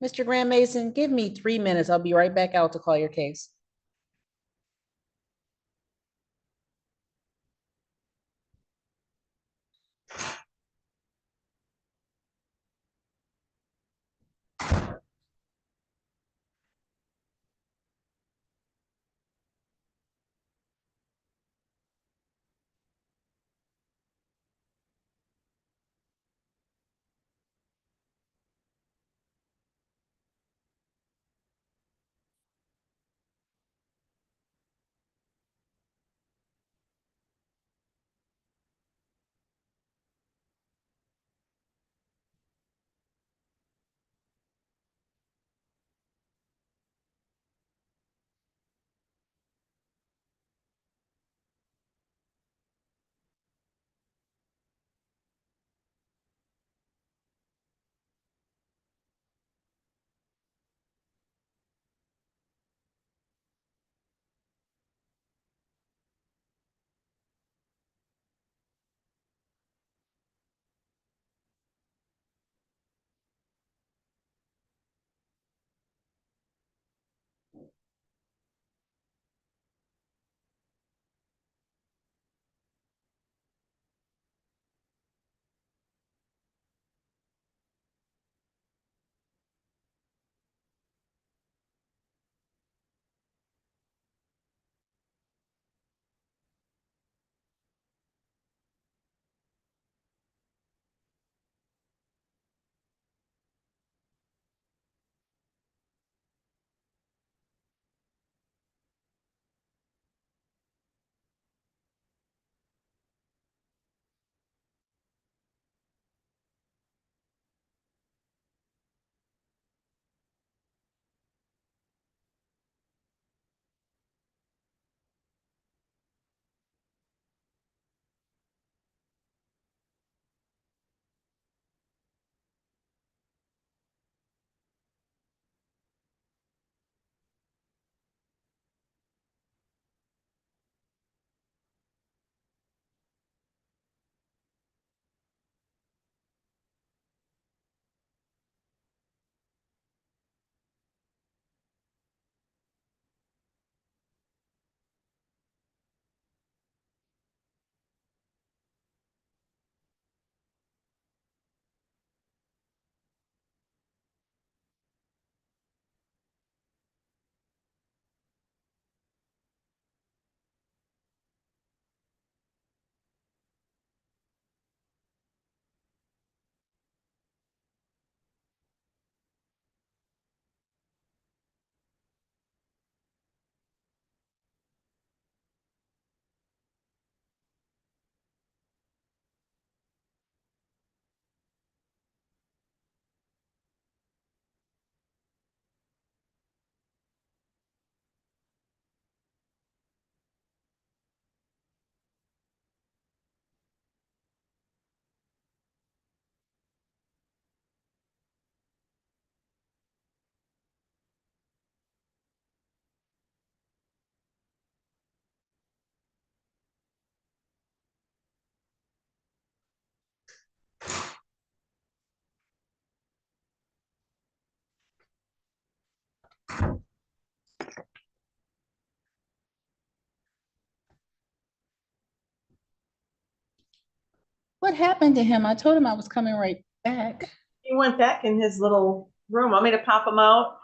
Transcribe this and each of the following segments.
Mr. Graham Mason, give me 3 minutes. I'll be right back out to call your case. What happened to him? I told him I was coming right back. He went back in his little room. Want me to pop him out?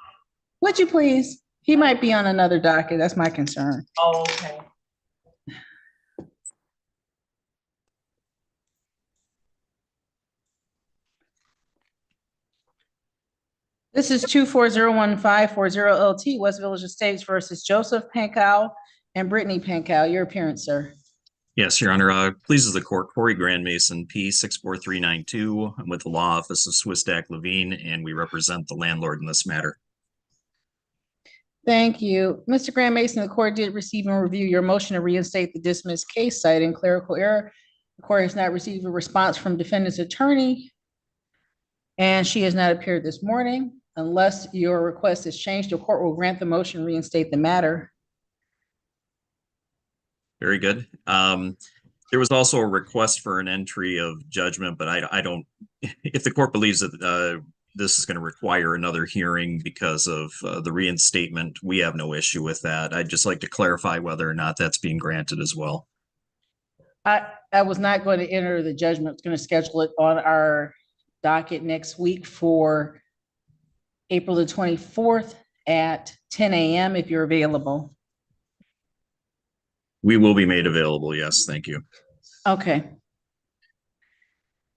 Would you please? He might be on another docket. That's my concern. Oh, okay. This is 2401540 West Village Estates versus Joseph Pankow and Brittany Pankow. Your appearance, sir. Yes, Your Honor. Pleases the court, Corey Grand Mason, P64392. I'm with the law office of Swistak Levine, and we represent the landlord in this matter. Thank you. Mr. Graham Mason, the court did receive and review your motion to reinstate the dismissed case citing clerical error. The court has not received a response from defendant's attorney, and she has not appeared this morning. Unless your request is changed, the court will grant the motion, reinstate the matter. Very good. There was also a request for an entry of judgment, but I don't, if the court believes that this is going to require another hearing because of the reinstatement. We have no issue with that. I'd just like to clarify whether or not that's being granted as well. I was not going to enter the judgment. It's going to schedule it on our docket next week for April the 24th at 10 a.m. if you're available. We will be made available. Yes, thank you. Okay.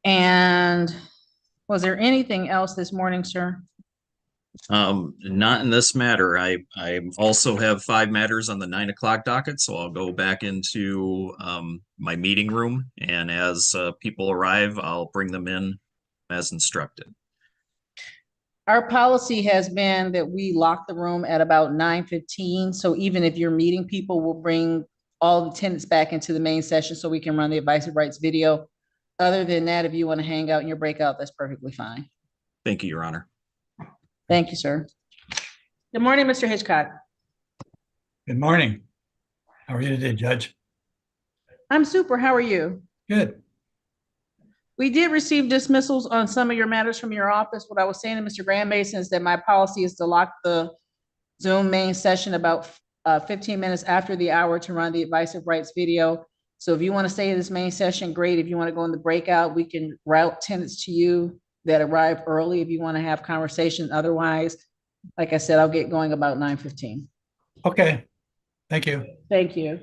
And was there anything else this morning, sir? Not in this matter. I also have 5 matters on the 9 o'clock docket, so I'll go back into my meeting room, and as people arrive, I'll bring them in as instructed. Our policy has been that we lock the room at about 9:15. So even if you're meeting people, we'll bring all the tenants back into the main session so we can run the advice of rights video. Other than that, if you want to hang out in your breakout, that's perfectly fine. Thank you, Your Honor. Thank you, sir. Good morning, Mr. Hitchcock. Good morning. How are you today, Judge? I'm super. How are you? Good. We did receive dismissals on some of your matters from your office. What I was saying to Mr. Graham Mason is that my policy is to lock the Zoom main session about 15 minutes after the hour to run the advice of rights video. So if you want to stay in this main session, great. If you want to go in the breakout, we can route tenants to you that arrive early if you want to have conversation. Otherwise, like I said, I'll get going about 9:15. Okay. Thank you. Thank you.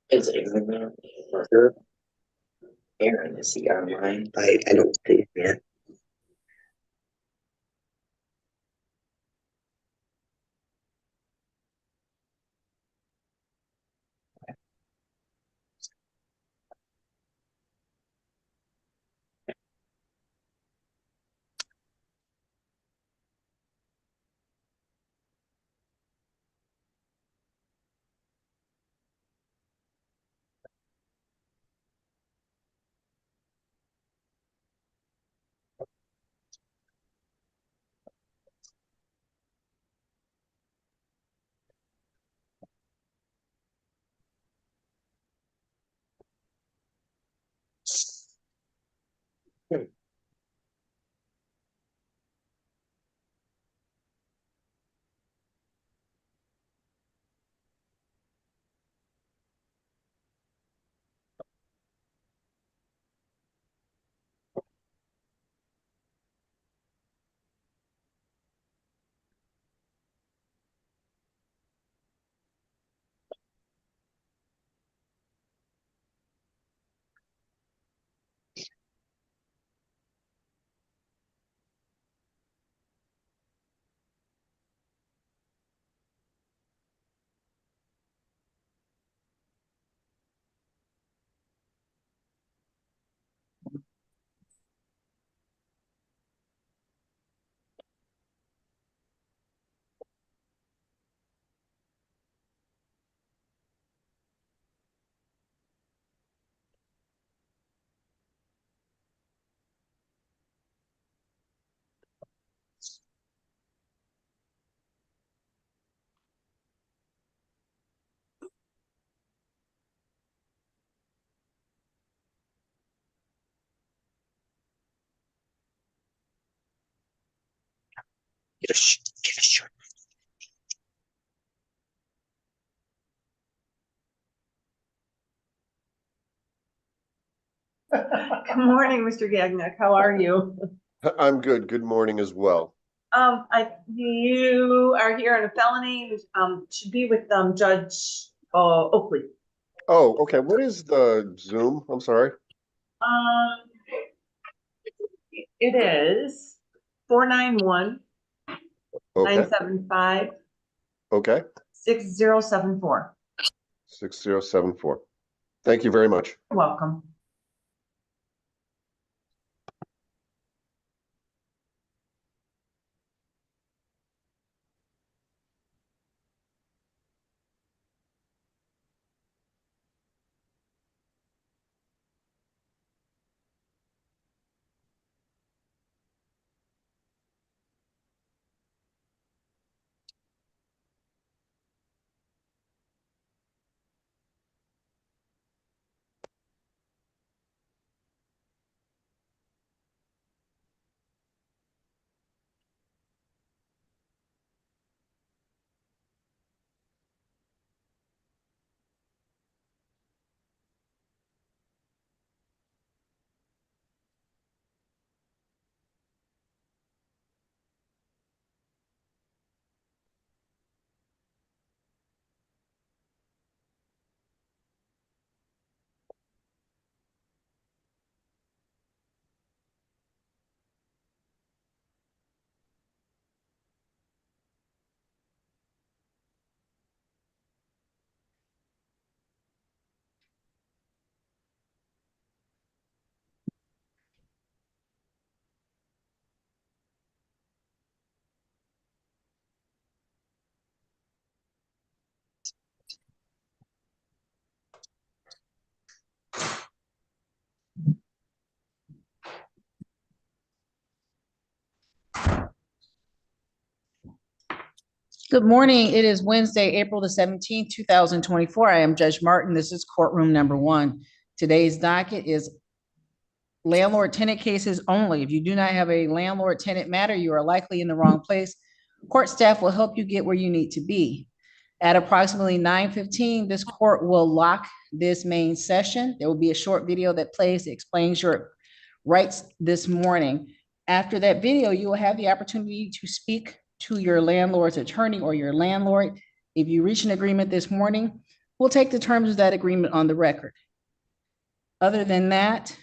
Is Aaron there? For her? Aaron, is he online? I don't see him yet. Get a short. Good morning, Mr. Gagnon. How are you? I'm good. Good morning as well. You are here on a felony, should be with, Judge, Oakley. Oh, okay. What is the Zoom? I'm sorry. Um, it is 491 Okay. 975 Okay. 6074. 6074. Thank you very much. Welcome. Good morning. It is Wednesday, April the 17th, 2024. I am Judge Martin. This is courtroom number 1. Today's docket is landlord tenant cases only. If you do not have a landlord tenant matter, you are likely in the wrong place. Court staff will help you get where you need to be. At approximately 9:15, this court will lock this main session. There will be a short video that plays that explains your rights this morning. After that video, you will have the opportunity to speak to your landlord's attorney or your landlord. If you reach an agreement this morning, We'll take the terms of that agreement on the record. Other than that,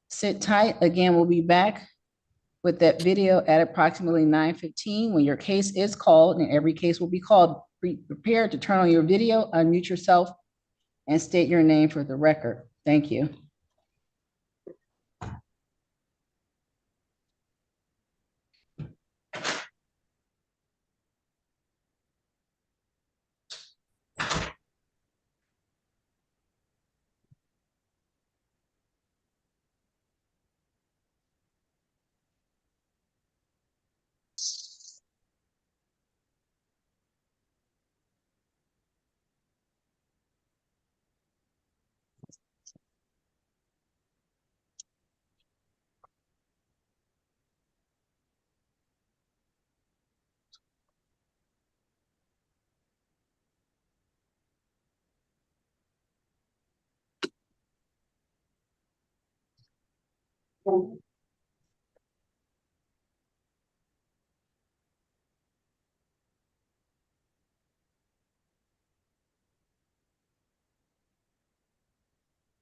sit tight. Again, we'll be back with that video at approximately 9:15 when your case is called, and every case will be called. Be prepared to turn on your video, unmute yourself, and state your name for the record. Thank you.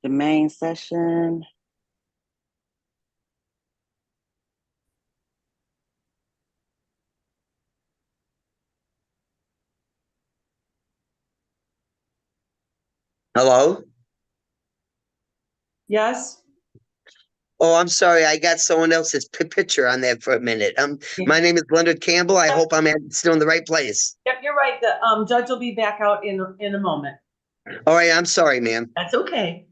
The main session. Hello? Yes? Oh, I'm sorry. I got someone else's picture on there for a minute. My name is Leonard Campbell. I hope still in the right place. Yep, you're right. The judge will be back out in a moment. All right, I'm sorry, ma'am. That's okay.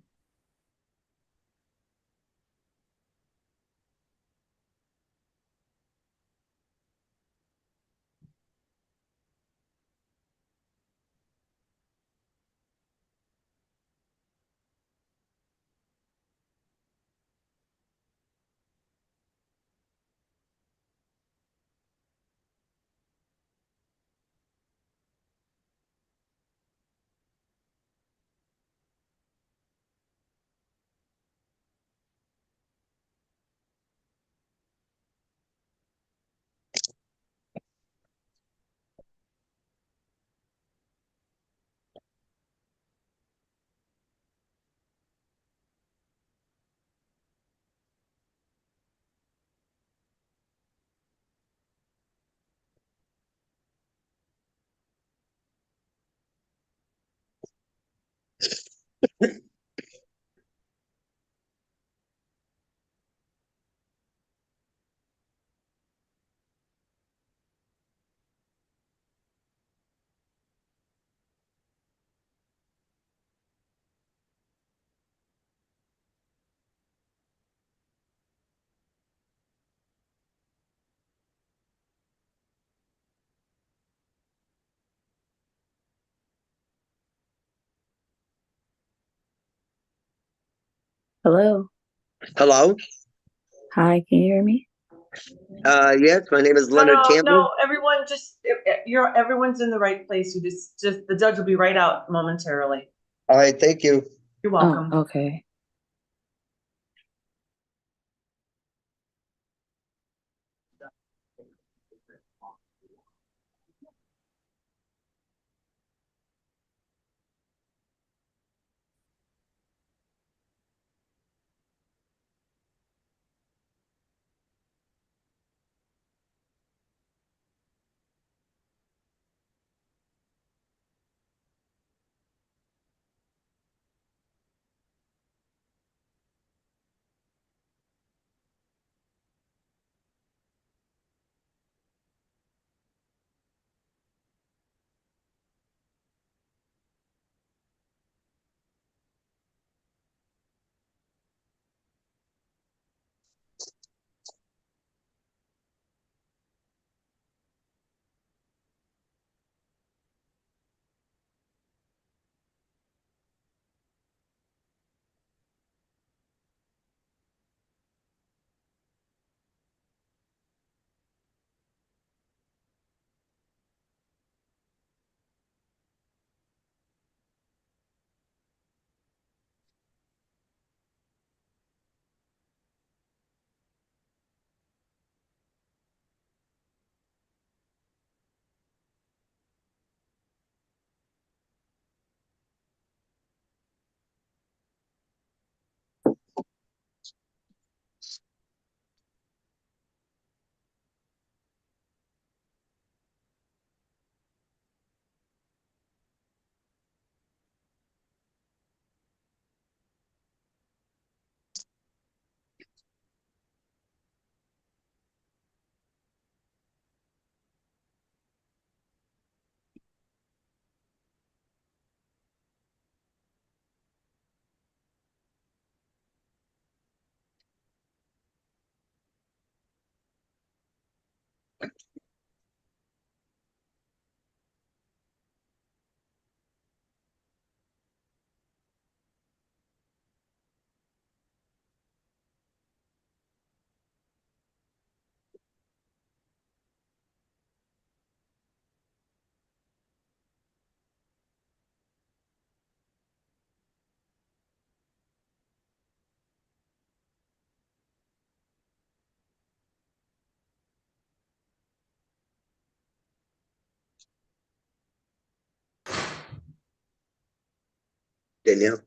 Hello. Hello? Hi, can you hear me? Yes, my name is Leonard No, Campbell. everyone just, everyone's in the right place. You just, the judge will be right out momentarily. All right, thank you. You're Oh, welcome. okay. Danielle.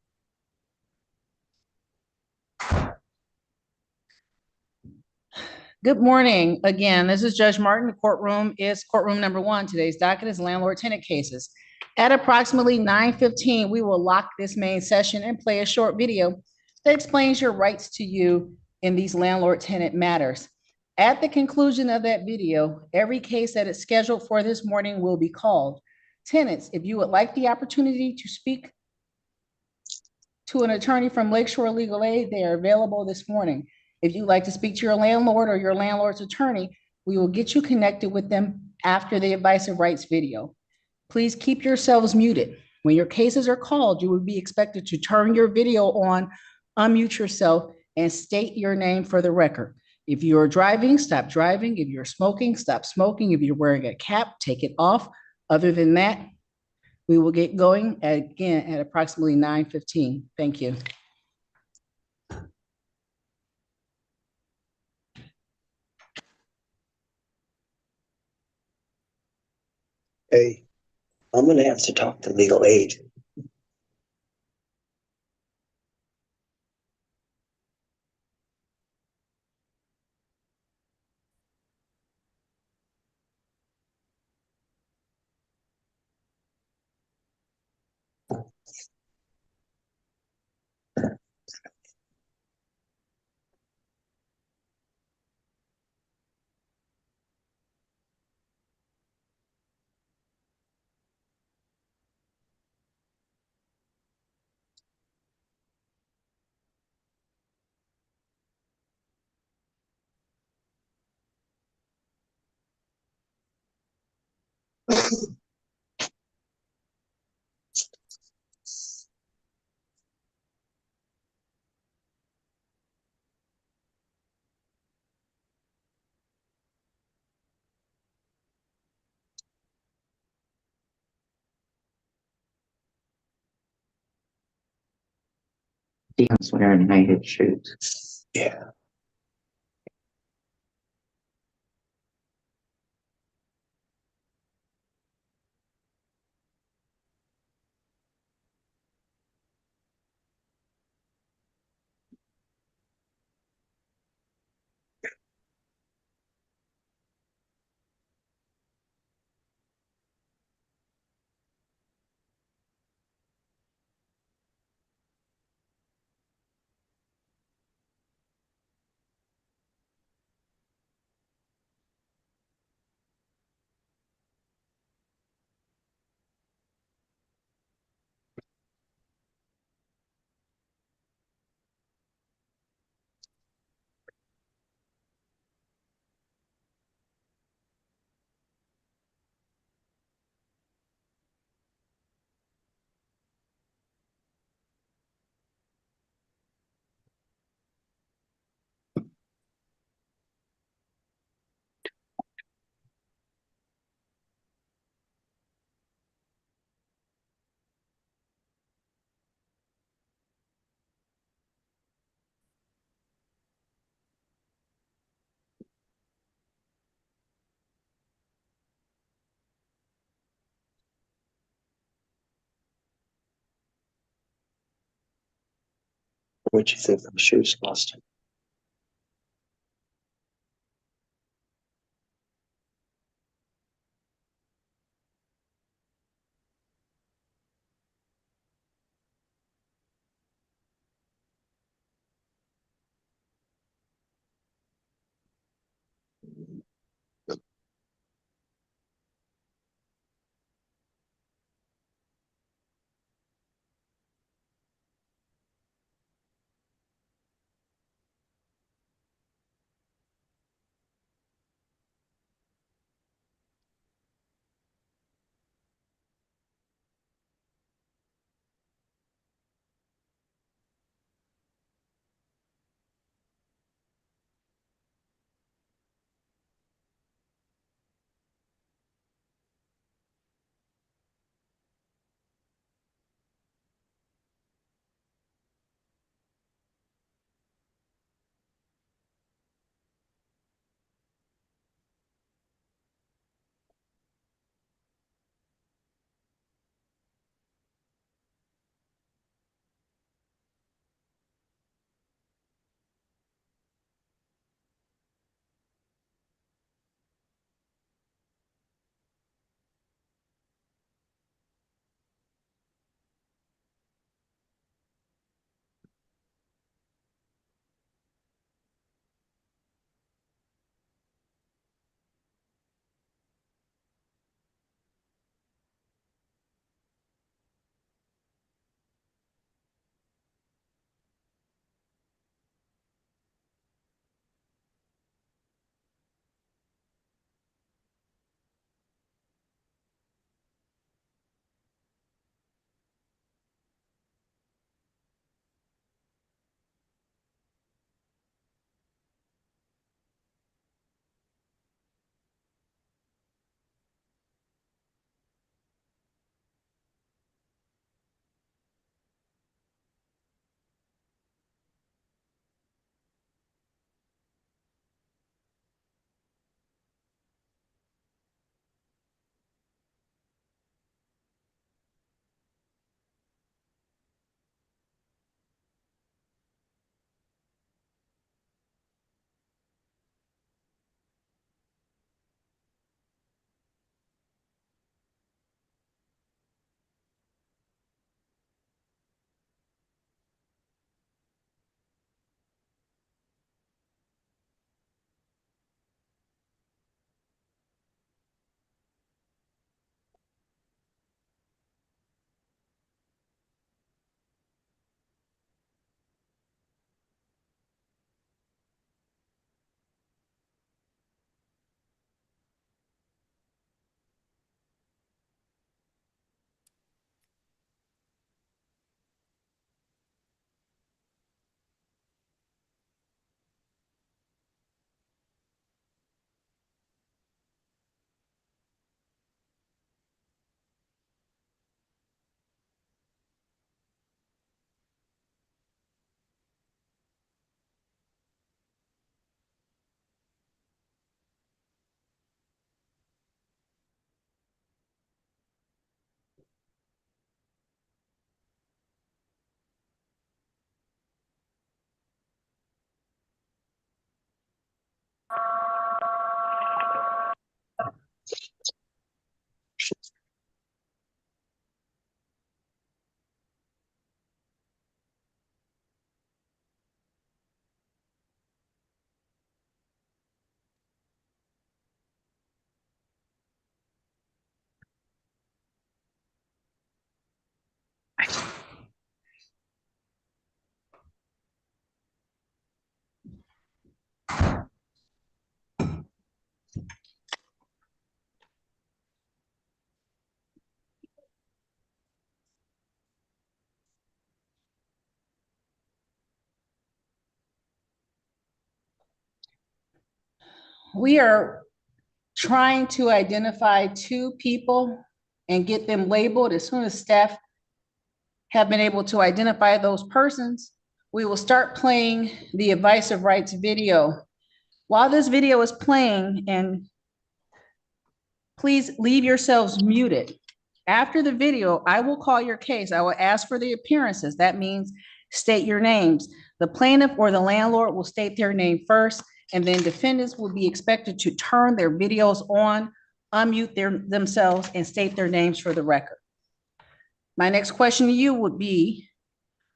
Good morning. Again, this is Judge Martin. The courtroom is courtroom number one. Today's docket is landlord-tenant cases. At approximately 9:15, we will lock this main session and play a short video that explains your rights to you in these landlord-tenant matters. At the conclusion of that video, every case that is scheduled for this morning will be called. Tenants, if you would like the opportunity to speak to an attorney from Lakeshore Legal Aid, they are available this morning. If you'd like to speak to your landlord or your landlord's attorney, we will get you connected with them after the advice of rights video. Please keep yourselves muted. When your cases are called, you will be expected to turn your video on, unmute yourself, and state your name for the record. If you are driving, stop driving. If you're smoking, stop smoking. If you're wearing a cap, take it off. Other than that, we will get going again at approximately 9:15. Thank you. Hey, I'm gonna have to talk to legal aid. Demon's wearing high-heel shoes. Yeah. What'd you think of the shoes, Austin? We are trying to identify two people and get them labeled. As soon as staff have been able to identify those persons, we will start playing the advice of rights video. While this video is playing, and please leave yourselves muted. After the video, I will call your case. I will ask for the appearances. That means state your names. The plaintiff or the landlord will state their name first, and then defendants will be expected to turn their videos on, unmute themselves, and state their names for the record. My next question to you would be,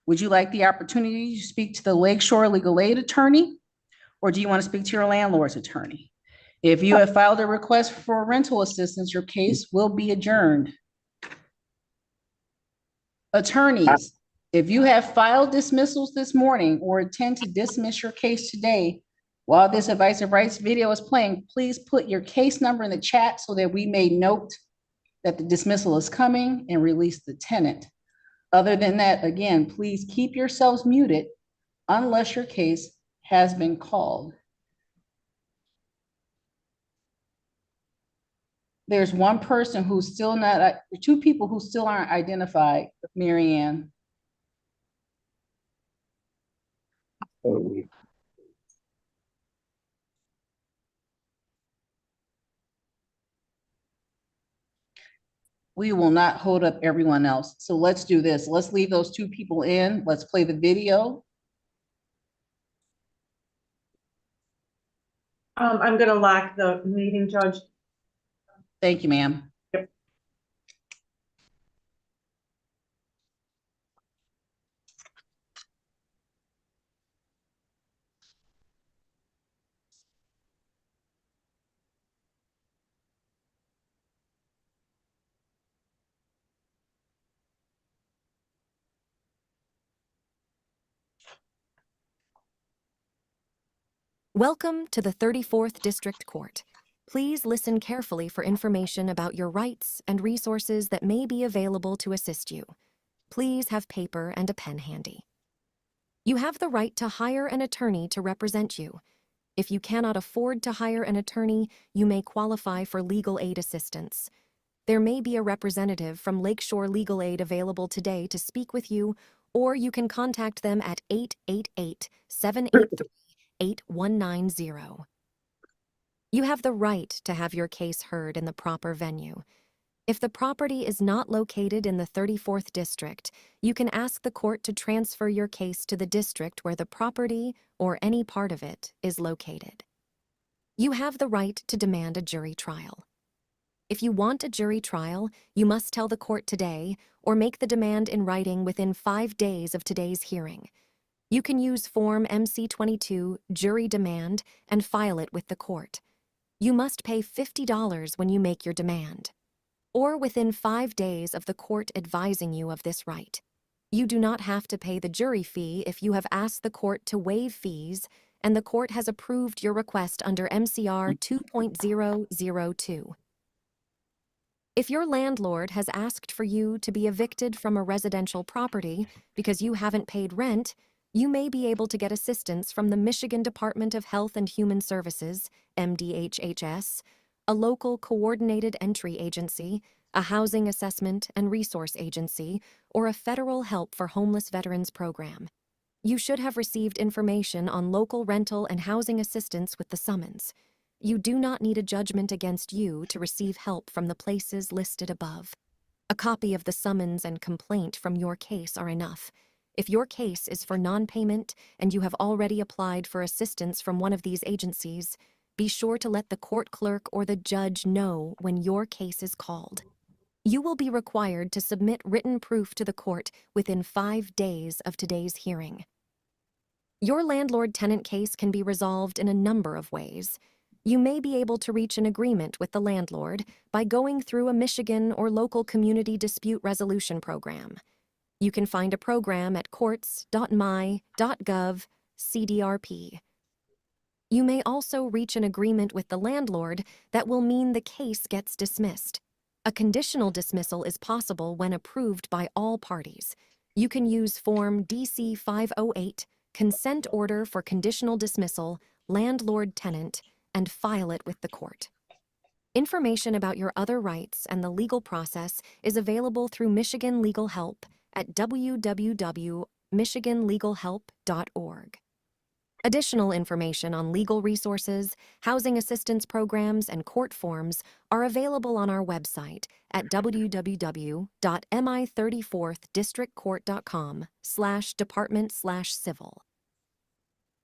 would you like the opportunity to speak to the Lakeshore Legal Aid attorney, or do you want to speak to your landlord's attorney? If you have filed a request for rental assistance, your case will be adjourned. Attorneys, if you have filed dismissals this morning or intend to dismiss your case today, while this advice of rights video is playing, please put your case number in the chat so that we may note that the dismissal is coming and release the tenant. Other than that, again, please keep yourselves muted unless your case has been called. There's one person who's still not, two people who still aren't identified, Mary Ann. We will not hold up everyone else. So let's do this. Let's leave those two people in. Let's play the video. I'm gonna lock the meeting, Judge. Thank you, ma'am. Yep. Welcome to the 34th District Court. Please listen carefully for information about your rights and resources that may be available to assist you. Please have paper and a pen handy. You have the right to hire an attorney to represent you. If you cannot afford to hire an attorney, you may qualify for legal aid assistance. There may be a representative from Lakeshore Legal Aid available today to speak with you, or you can contact them at 888-783-8190. You have the right to have your case heard in the proper venue. If the property is not located in the 34th District, you can ask the court to transfer your case to the district where the property, or any part of it, is located. You have the right to demand a jury trial. If you want a jury trial, you must tell the court today or make the demand in writing within 5 days of today's hearing. You can use Form MC-22 Jury Demand and file it with the court. You must pay $50 when you make your demand, or within 5 days of the court advising you of this right. You do not have to pay the jury fee if you have asked the court to waive fees and the court has approved your request under MCR 2.002. If your landlord has asked for you to be evicted from a residential property because you haven't paid rent, you may be able to get assistance from the Michigan Department of Health and Human Services, MDHHS, a local coordinated entry agency, a housing assessment and resource agency, or a federal Help for Homeless Veterans program. You should have received information on local rental and housing assistance with the summons. You do not need a judgment against you to receive help from the places listed above. A copy of the summons and complaint from your case are enough. If your case is for non-payment and you have already applied for assistance from one of these agencies, be sure to let the court clerk or the judge know when your case is called. You will be required to submit written proof to the court within 5 days of today's hearing. Your landlord-tenant case can be resolved in a number of ways. You may be able to reach an agreement with the landlord by going through a Michigan or local community dispute resolution program. You can find a program at courts.my.gov/CDRP. You may also reach an agreement with the landlord that will mean the case gets dismissed. A conditional dismissal is possible when approved by all parties. You can use Form DC-508, Consent Order for Conditional Dismissal, Landlord-Tenant, and file it with the court. Information about your other rights and the legal process is available through Michigan Legal Help at www.michiganlegalhelp.org. Additional information on legal resources, housing assistance programs, and court forms are available on our website at www.mi34thdistrictcourt.com/department/civil.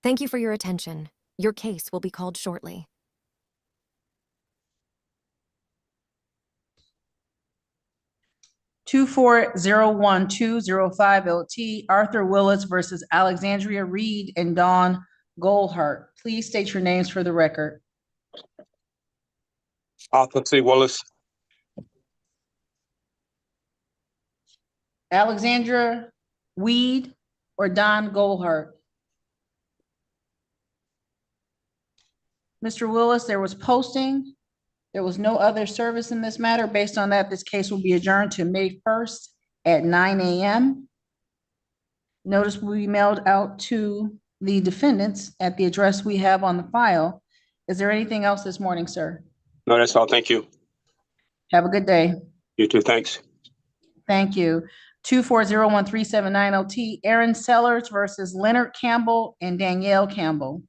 Thank you for your attention. Your case will be called shortly. Two 401-205 LT, Arthur Willis versus Alexandria Reed and Dawn Goldhart. Please state your names for the record. Arthur C. Willis. Alexandra Weed or Don Goldhart? Mr. Willis, there was posting. There was no other service in this matter. Based on that, this case will be adjourned to May 1st at 9 a.m. Notice will be mailed out to the defendants at the address we have on the file. Is there anything else this morning, sir? No, that's all. Thank you. Have a good day. You too. Thanks. Thank you. 2401379 LT, Aaron Sellers versus Leonard Campbell and Danielle Campbell.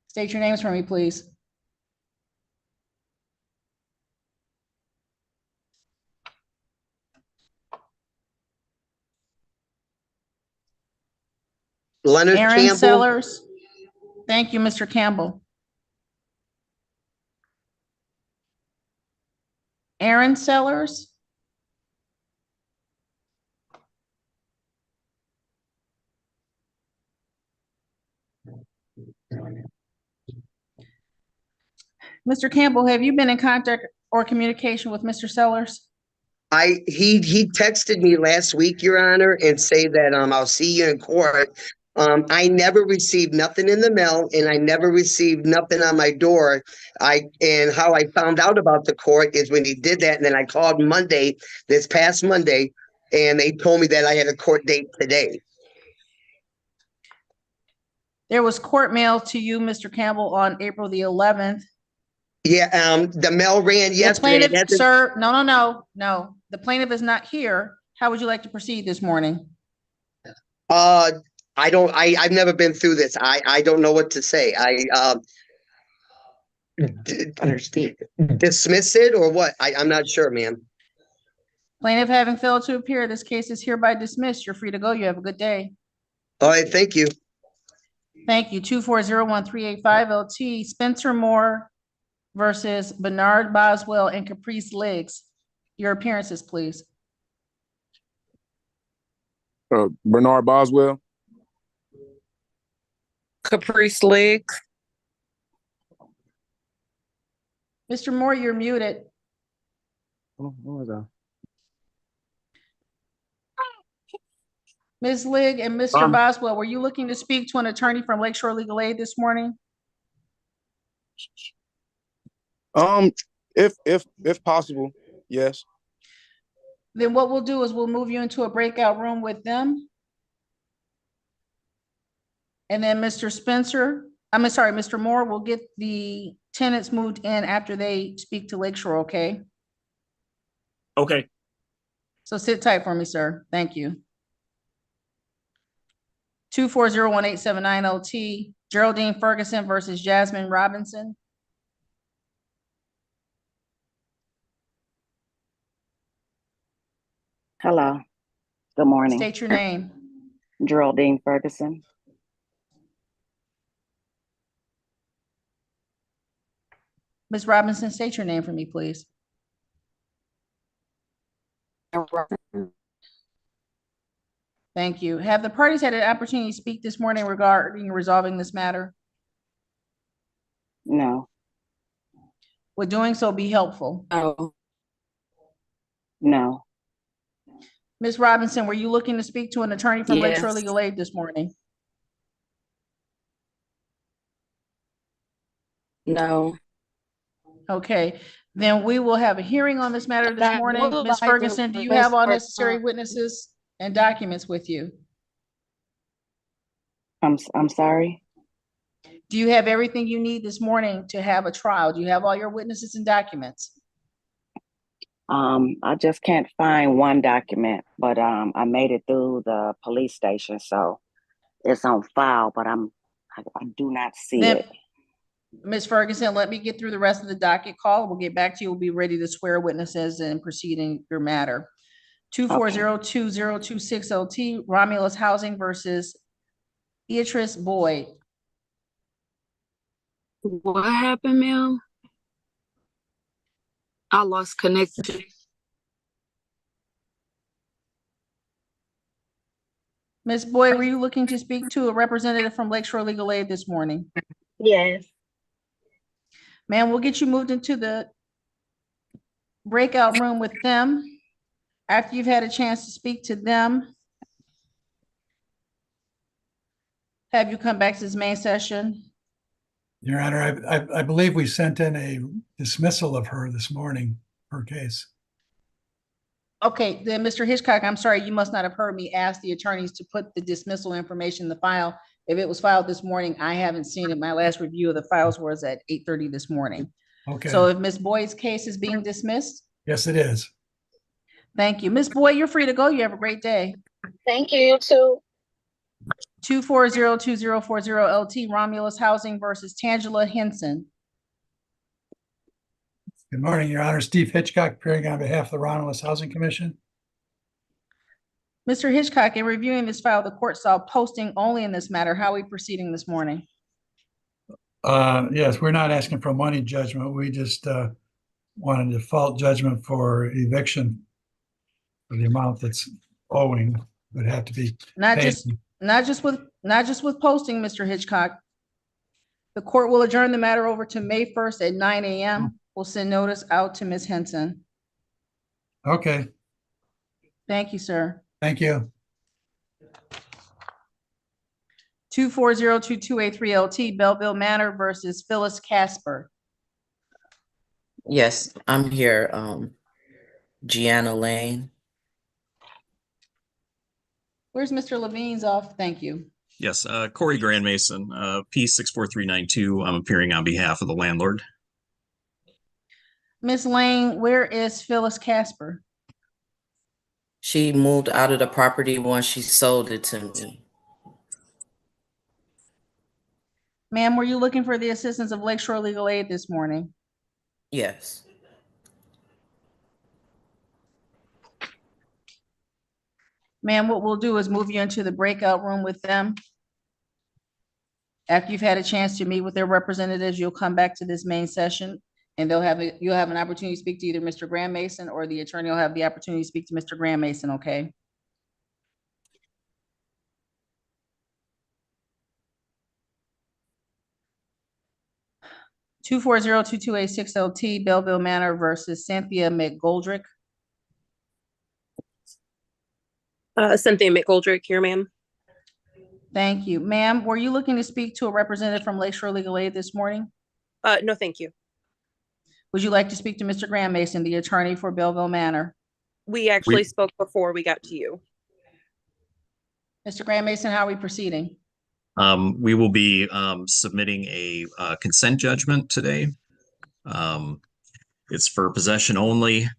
State your names for me, please. Leonard Aaron Campbell. Sellers. Thank you, Mr. Campbell. Aaron Sellers. Mr. Campbell, have you been in contact or communication with Mr. Sellers? He texted me last week, Your Honor, and say that I'll see you in court. I never received nothing in the mail, and I never received nothing on my door. And how I found out about the court is when he did that, and then I called Monday, this past Monday, and they told me that I had a court date today. There was court mail to you, Mr. Campbell, on April the 11th. Yeah, the mail ran The yesterday. plaintiff, sir, no. The plaintiff is not here. How would you like to proceed this morning? I've never been through this. I don't know what to say. Understand. Dismiss it or what? I'm not sure, ma'am. Plaintiff having failed to appear, this case is hereby dismissed. You're free to go. You have a good day. All right, thank you. Thank you. 2401385 LT, Spencer Moore versus Bernard Boswell and Caprice Legs. Your appearances, please. Bernard Boswell. Caprice Legs. Mr. Moore, you're muted. Ms. Ligg and Mr. Boswell, were you looking to speak to an attorney from Lakeshore Legal Aid this morning? If possible, yes. Then what we'll do is we'll move you into a breakout room with them. And then Mr. Moore will get the tenants moved in after they speak to Lakeshore, okay? Okay. So sit tight for me, sir. Thank you. 2401879 LT, Geraldine Ferguson versus Jasmine Robinson. Hello. Good morning. State your name. Geraldine Ferguson. Ms. Robinson, state your name for me, please. Thank you. Have the parties had an opportunity to speak this morning regarding resolving this matter? No. Would doing so be helpful? No. Ms. Robinson, were you looking to speak to an attorney from Lakeshore Yes. Legal Aid this morning? No. Okay, then we will have a hearing on this matter this That morning. would Ms. like to Ferguson, do you have all request necessary witnesses and documents with you? I'm sorry. Do you have everything you need this morning to have a trial? Do you have all your witnesses and documents? I just can't find one document, but I made it through the police station, so it's on file, but I do not see Then, it. Ms. Ferguson, let me get through the rest of the docket call. We'll get back to you. We'll be ready to swear witnesses and proceeding your matter. 2402026 LT Romulus Housing versus Beatrice Boyd. What happened, ma'am? I lost connection. Ms. Boyd, were you looking to speak to a representative from Lakeshore Legal Aid this morning? Yes. Ma'am, we'll get you moved into the breakout room with them. After you've had a chance to speak to them, have you come back to this main session? Your Honor, I believe we sent in a dismissal of her this morning, her case. Okay, then Mr. Hitchcock, I'm sorry, you must not have heard me ask the attorneys to put the dismissal information in the file. If it was filed this morning, I haven't seen it. My last review of the files was at 8:30 this morning. Okay. So if Ms. Boyd's case is being dismissed, Yes, it is. thank you. Ms. Boyd, you're free to go. You have a great day. Thank you, you too. 2402040 LT Romulus Housing versus Tangela Henson. Good morning, Your Honor. Steve Hitchcock, appearing on behalf of the Romulus Housing Commission. Mr. Hitchcock, in reviewing this file, the court saw posting only in this matter. How are we proceeding this morning? Yes, we're not asking for a money judgment. We just want a default judgment for eviction for the amount that's owing would have to be Not paid. just with posting, Mr. Hitchcock. The court will adjourn the matter over to May 1st at 9 a.m. We'll send notice out to Ms. Henson. Okay, Thank you, sir. thank you. 2402283 LT Belleville Manor versus Phyllis Casper. Yes, I'm here. Gianna Lane. Where's Mr. Levine's off? Thank you. Yes, Corey Grand Mason, P64392. I'm appearing on behalf of the landlord. Ms. Lane, where is Phyllis Casper? She moved out of the property once she sold it to me. Ma'am, were you looking for the assistance of Lakeshore Legal Aid this morning? Yes. Ma'am, what we'll do is move you into the breakout room with them. After you've had a chance to meet with their representatives, you'll come back to this main session and you'll have an opportunity to speak to either Mr. Graham Mason or the attorney will have the opportunity to speak to Mr. Graham Mason, okay? Two 2402286 LT Belleville Manor versus Cynthia McGoldrick. Cynthia McGoldrick here, ma'am. Thank you. Ma'am, were you looking to speak to a representative from Lakeshore Legal Aid this morning? No, thank you. Would you like to speak to Mr. Graham Mason, the attorney for Belleville Manor? We actually spoke before we got to you. Mr. Graham Mason, how are we proceeding? We will be submitting a consent judgment today. It's for possession only.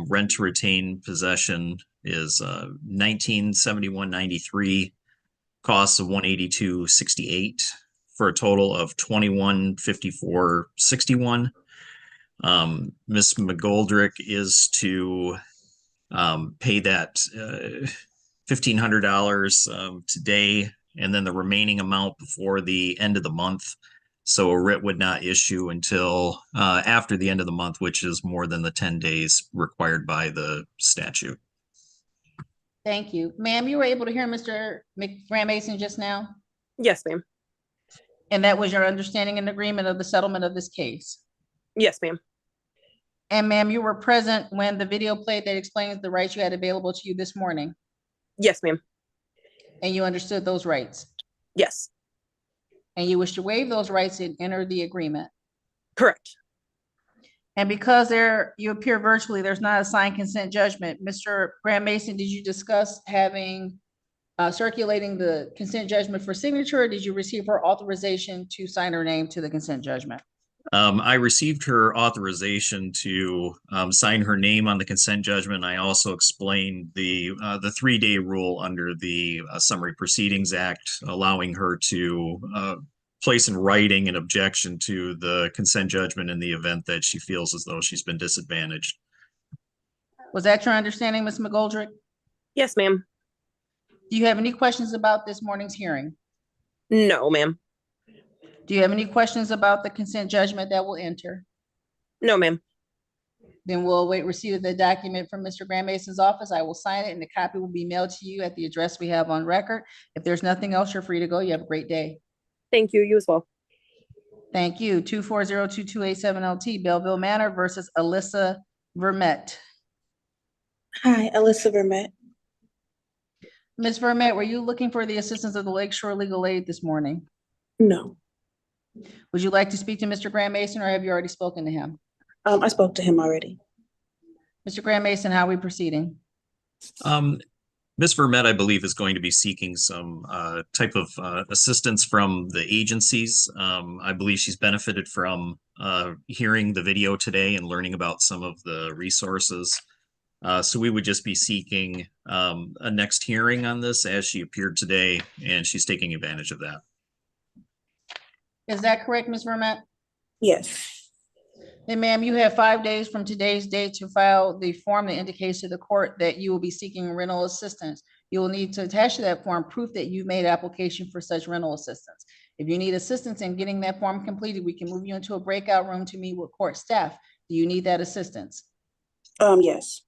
Rent to retain possession is $1971.93, costs of $182.68 for a total of $2154.61. Ms. McGoldrick is to pay that $1,500 today, and then the remaining amount before the end of the month. So a writ would not issue until after the end of the month, which is more than the 10 days required by the statute. Thank you. Ma'am, you were able to hear Mr. Graham Mason just now? Yes, ma'am. And that was your understanding and agreement of the settlement of this case? Yes, ma'am. And ma'am, you were present when the video played that explains the rights you had available to you this morning? Yes, ma'am. And you understood those rights? Yes. And you wish to waive those rights and enter the agreement? Correct. And because you appear virtually, there's not a signed consent judgment. Mr. Graham Mason, did you discuss having circulating the consent judgment for signature, or did you receive her authorization to sign her name to the consent judgment? I received her authorization to sign her name on the consent judgment. I also explained the 3-day rule under the Summary Proceedings Act, allowing her to place in writing an objection to the consent judgment in the event that she feels as though she's been disadvantaged. Was that your understanding, Ms. McGoldrick? Yes, ma'am. Do you have any questions about this morning's hearing? No, ma'am. Do you have any questions about the consent judgment that will enter? No, ma'am. Then we'll await receipt of the document from Mr. Graham Mason's office. I will sign it and the copy will be mailed to you at the address we have on record. If there's nothing else, you're free to go. You have a great day. Thank you. You as well. Thank you. 2402287LT Belleville Manor versus Alyssa Vermette. Hi, Alyssa Vermette. Ms. Vermette, were you looking for the assistance of the Lakeshore Legal Aid this morning? No. Would you like to speak to Mr. Graham Mason, or have you already spoken to him? I spoke to him already. Mr. Graham Mason, how are we proceeding? Ms. Vermette, I believe, is going to be seeking some type of assistance from the agencies. I believe she's benefited from hearing the video today and learning about some of the resources. So we would just be seeking a next hearing on this as she appeared today, and she's taking advantage of that. Is that correct, Ms. Vermette? Yes. Then, ma'am, you have 5 days from today's date to file the form that indicates to the court that you will be seeking rental assistance. You will need to attach to that form proof that you made application for such rental assistance. If you need assistance in getting that form completed, we can move you into a breakout room to meet with court staff. Do you need that assistance? Yes.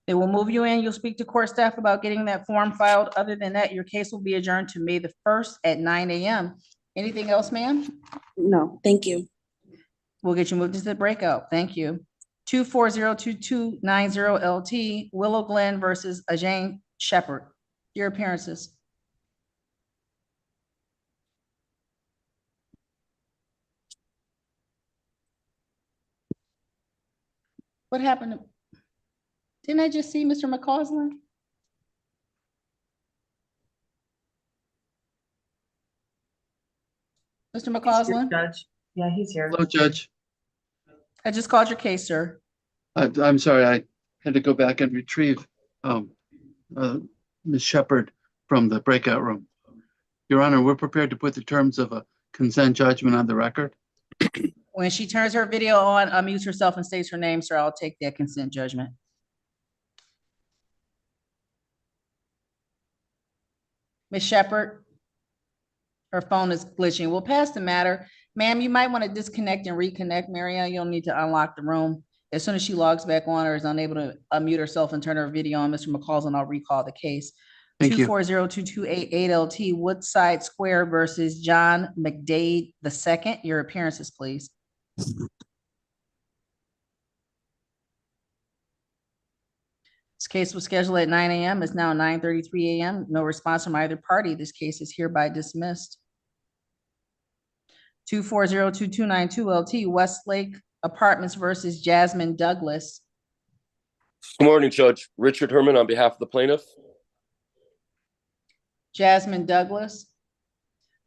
They will move you in. You'll speak to court staff about getting that form filed. Other than that, your case will be adjourned to May the 1st at 9 a.m. Anything else, ma'am? No, thank you. We'll get you moved into the breakout. Thank you. 2402290LT Willow Glen versus Ajane Shepherd. Your appearances. What happened? Didn't I just see Mr. McCausland? Mr. McCausland? Judge. Yeah, he's here. Hello, Judge. I just called your case, sir. I'm sorry, I had to go back and retrieve Ms. Shepherd from the breakout room. Your Honor, we're prepared to put the terms of a consent judgment on the record. When she turns her video on, unmutes herself and states her name, sir, I'll take that consent judgment. Ms. Shepherd, her phone is glitching. We'll pass the matter. Ma'am, you might want to disconnect and reconnect. Marianne, you'll need to unlock the room. As soon as she logs back on or is unable to unmute herself and turn her video on, Mr. McCausland, I'll recall the case. Thank you. 2402288LT Woodside Square versus John McDade II. Your appearances, please. This case was scheduled at 9 a.m. It's now 9:33 a.m. No response from either party. This case is hereby dismissed. 2402292LT Westlake Apartments versus Jasmine Douglas. Good morning, Judge. Richard Herman on behalf of the plaintiff. Jasmine Douglas.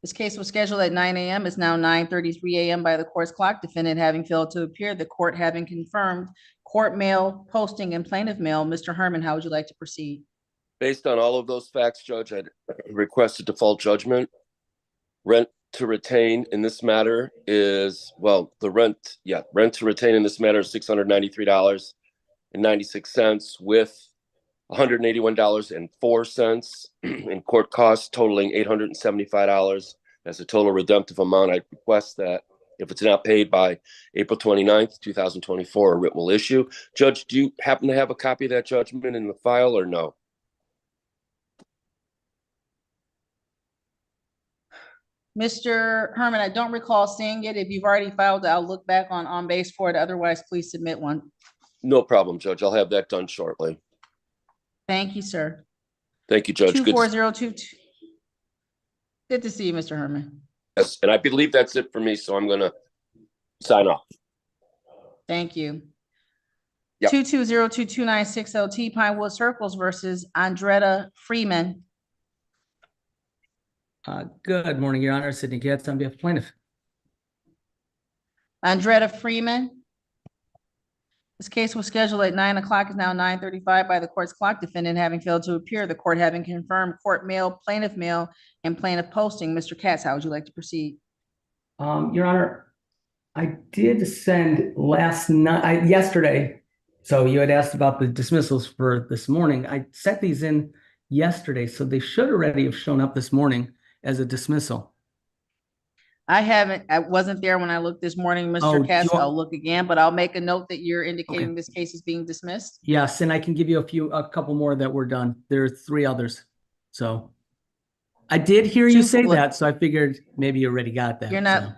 This case was scheduled at 9 a.m. It's now 9:33 a.m. by the court's clock. Defendant having failed to appear, the court having confirmed court mail, posting, and plaintiff mail. Mr. Herman, how would you like to proceed? Based on all of those facts, Judge, I'd request a default judgment. Rent to retain in this matter is, well, rent to retain in this matter is $693.96 with $181.04 in court costs totaling $875. That's a total redemptive amount. I request that if it's not paid by April 29th, 2024, a writ will issue. Judge, do you happen to have a copy of that judgment in the file or no? Mr. Herman, I don't recall seeing it. If you've already filed, I'll look back on base for it. Otherwise, please submit one. No problem, Judge. I'll have that done shortly. Thank you, sir. Thank you, Judge. 24022. Good to see you, Mr. Herman. Yes, and I believe that's it for me, so I'm going to sign off. Thank you. Yep. 2202296LT Pinewood Circles versus Andretta Freeman. Good morning, Your Honor. Sidney Katz on behalf of plaintiff. Andretta Freeman. This case was scheduled at 9 o'clock, is now 9:35 by the court's clock. Defendant having failed to appear, the court having confirmed court mail, and plaintiff posting. Mr. Katz, how would you like to proceed? Your Honor, I did send yesterday. So you had asked about the dismissals for this morning. I sent these in yesterday, so they should already have shown up this morning as a dismissal. I wasn't there when I looked this morning, Mr. Katz. I'll look again, but I'll make a note that you're indicating this case is being dismissed. Yes, and I can give you a couple more that were done. There are 3 others. So I did hear you say that, so I figured maybe you already got that. You're not.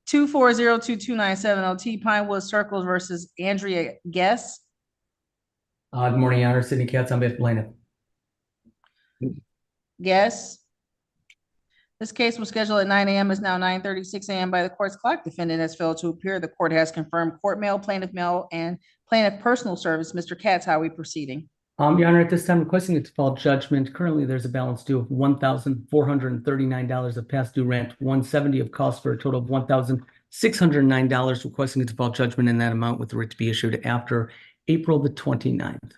2402297 LT Pinewood Circles versus Andrea Guess. Good morning, Your Honor. Sidney Katz on behalf of plaintiff. Guess. This case was scheduled at 9 a.m. is now 9:36 a.m. by the court's clock. Defendant has failed to appear. The court has confirmed court mail, and plaintiff personal service. Mr. Katz, how are we proceeding? Your Honor, at this time, requesting a default judgment. Currently, there's a balance due of $1,439 of past due rent, $170 of costs for a total of $1,609. Requesting a default judgment in that amount with the writ to be issued after April the 29th.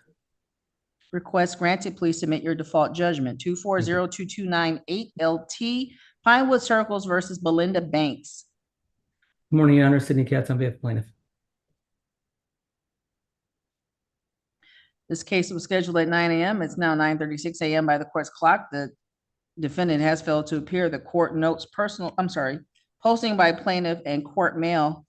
Request granted. Please submit your default judgment. 2402298 LT Pinewood Circles versus Belinda Banks. Good morning, Your Honor. Sidney Katz on behalf of plaintiff. This case was scheduled at 9 a.m. It's now 9:36 a.m. by the court's clock. The defendant has failed to appear. The court notes posting by plaintiff and court mail.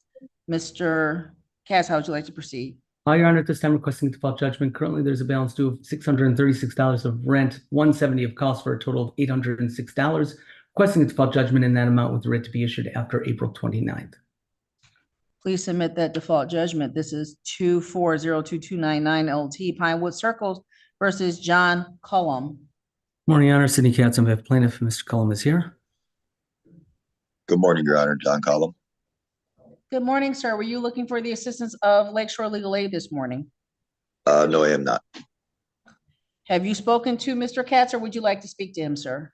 Mr. Katz, how would you like to proceed? Your Honor, at this time, requesting default judgment. Currently, there's a balance due of $636 of rent, $170 of costs for a total of $806. Requesting a default judgment in that amount with the writ to be issued after April 29th. Please submit that default judgment. This is 2402299 LT Pinewood Circles versus John Cullum. Morning, Your Honor. Sidney Katz on behalf of plaintiff. Mr. Cullum is here. Good morning, Your Honor. John Cullum. Good morning, sir. Were you looking for the assistance of Lakeshore Legal Aid this morning? No, I am not. Have you spoken to Mr. Katz, or would you like to speak to him, sir?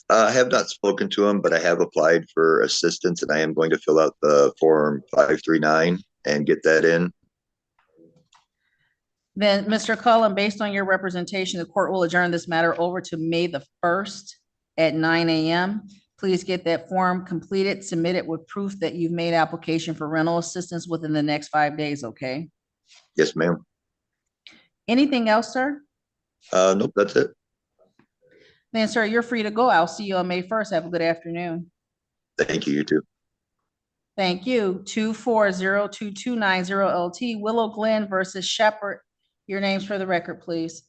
I have not spoken to him, but I have applied for assistance, and I am going to fill out the form 539 and get that in. Then, Mr. Cullum, based on your representation, the court will adjourn this matter over to May the 1st at 9 a.m. Please get that form completed, submitted with proof that you've made application for rental assistance within the next 5 days, okay? Yes, ma'am. Anything else, sir? Nope, that's it. Then, sir, you're free to go. I'll see you on May 1st. Have a good afternoon. Thank you, you too. Thank you. 2402290 LT Willow Glen versus Shepherd. Your names for the record, please.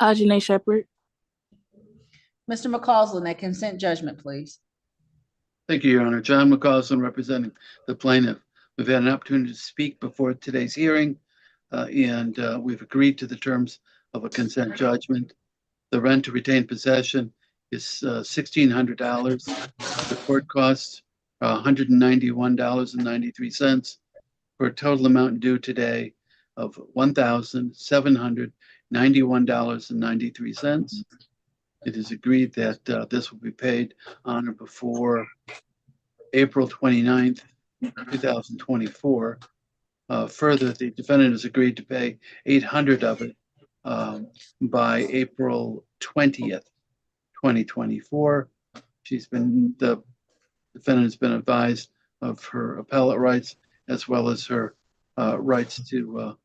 Ajane Shepherd. Mr. McCausland, that consent judgment, please. Thank you, Your Honor. John McCausland representing the plaintiff. We've had an opportunity to speak before today's hearing, and we've agreed to the terms of a consent judgment. The rent to retain possession is $1,600. The court costs $191.93 for a total amount due today of $1,791.93. It is agreed that this will be paid on or before April 29th, 2024. Further, the defendant has agreed to pay $800 of it by April 20th, 2024. The defendant has been advised of her appellate rights as well as her rights to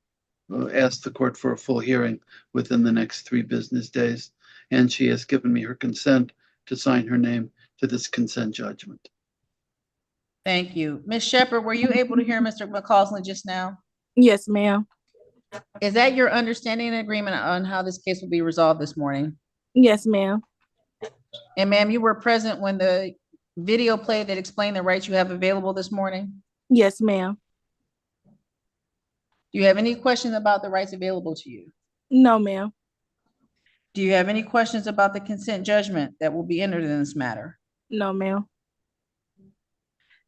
ask the court for a full hearing within the next 3 business days. And she has given me her consent to sign her name to this consent judgment. Thank you. Ms. Shepherd, were you able to hear Mr. McCausland just now? Yes, ma'am. Is that your understanding and agreement on how this case will be resolved this morning? Yes, ma'am. And ma'am, you were present when the video played that explained the rights you have available this morning? Yes, ma'am. Do you have any questions about the rights available to you? No, ma'am. Do you have any questions about the consent judgment that will be entered in this matter? No, ma'am.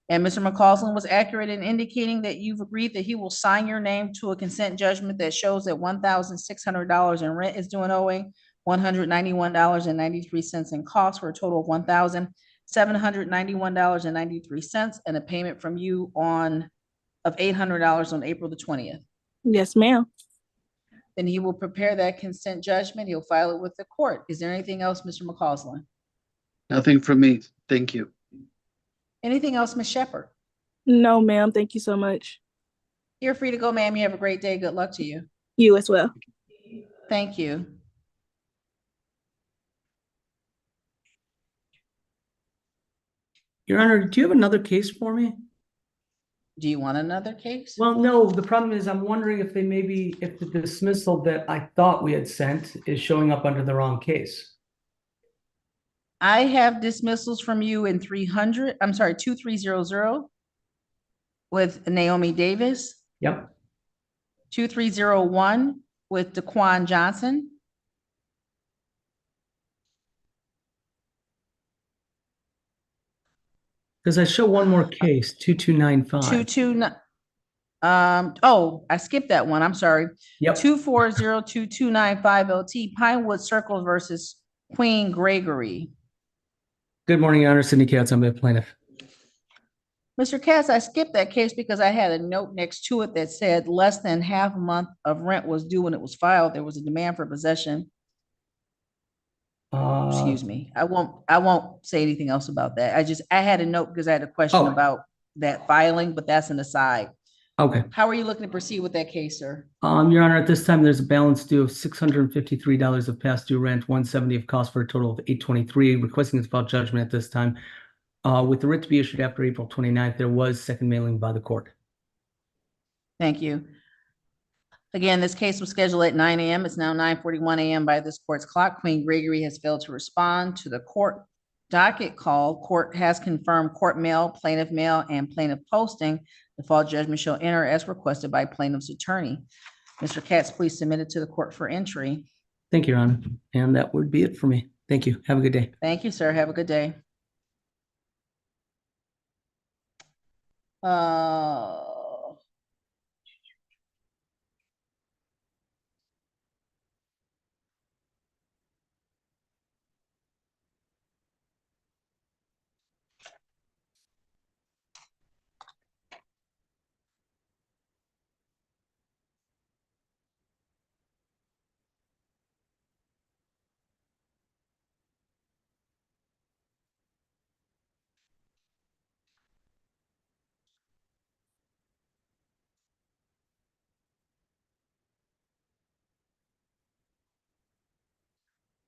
And Mr. McCausland was accurate in indicating that you've agreed that he will sign your name to a consent judgment that shows that $1,600 in rent is due and owing, $191.93 in costs for a total of $1,791.93 and a payment from you of $800 on April the 20th. Yes, ma'am. Then he will prepare that consent judgment. He'll file it with the court. Is there anything else, Mr. McCausland? Nothing from me. Thank you. Anything else, Ms. Shepherd? No, ma'am. Thank you so much. You're free to go, ma'am. You have a great day. Good luck to you. You as well. Thank you. Your Honor, do you have another case for me? Do you want another case? Well, no, the problem is I'm wondering if if the dismissal that I thought we had sent is showing up under the wrong case. I have dismissals from you in 2300 with Naomi Davis, Yep. 2301 with Daquan Johnson, Because I show one more case, 2295. 229. Oh, I skipped that one. I'm sorry. Yep. 2402295 LT Pinewood Circle versus Queen Gregory. Good morning, Your Honor. Sidney Katz, I'm the plaintiff. Mr. Katz, I skipped that case because I had a note next to it that said less than half a month of rent was due when it was filed. There was a demand for possession. Excuse me. I won't say anything else about that. I had a note because I had a question about that filing, but that's an aside. Okay. How are you looking to proceed with that case, sir? Your Honor, at this time, there's a balance due of $653 of past due rent, $170 of cost for a total of $823, requesting to file judgment at this time. With the writ to be issued after April 29th, there was second mailing by the court. Thank you. Again, this case was scheduled at 9 a.m. It's now 9:41 a.m. by this court's clock. Queen Gregory has failed to respond to the court docket call. Court has confirmed court mail, plaintiff mail, and plaintiff posting. Default judgment shall enter as requested by plaintiff's attorney. Mr. Katz, please submit it to the court for entry. Thank you, Your Honor. And that would be it for me. Thank you. Have a good day. Thank you, sir. Have a good day.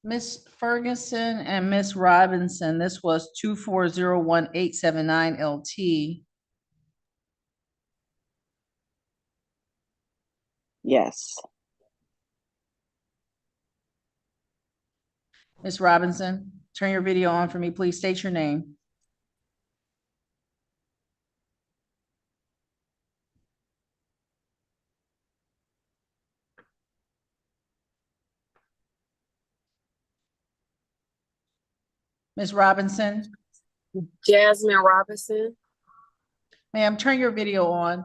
Ms. Ferguson and Ms. Robinson, this was 2401879 LT. Yes. Ms. Robinson, turn your video on for me, please. State your name. Ms. Robinson? Jasmine Robinson. Ma'am, turn your video on.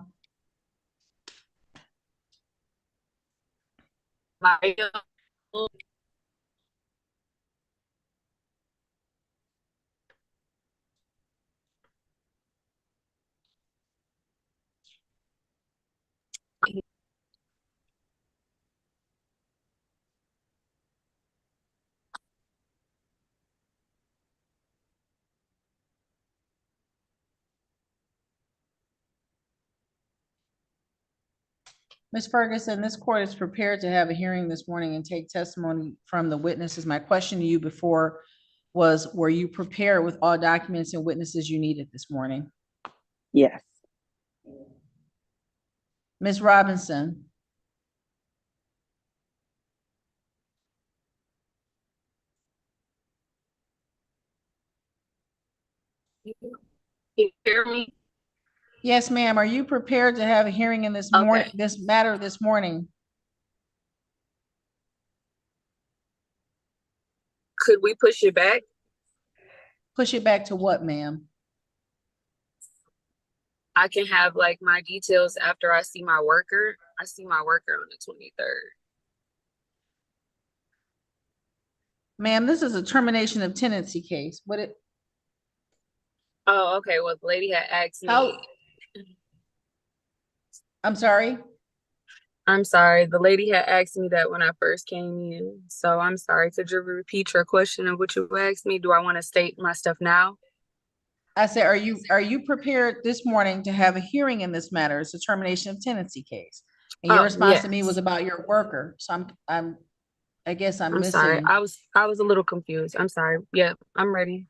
Ms. Ferguson, this court is prepared to have a hearing this morning and take testimony from the witnesses. My question to you before was, were you prepared with all documents and witnesses you needed this morning? Yes. Ms. Robinson? Can you hear me? Yes, ma'am. Are you prepared to have a hearing in this morning, this matter this morning? Could we push it back? Push it back to what, ma'am? I can have like my details after I see my worker. I see my worker on the 23rd. Ma'am, this is a termination of tenancy case. Oh, okay. Well, the lady had asked me. How? I'm sorry? I'm sorry. The lady had asked me that when I first came in. So I'm sorry. Could you repeat your question of what you asked me? Do I want to state my stuff now? I said, are you prepared this morning to have a hearing in this matter? It's a termination of tenancy case. And your response to me was about your worker. So I guess I'm missing. Sorry. I was a little confused. I'm sorry. Yeah, I'm ready.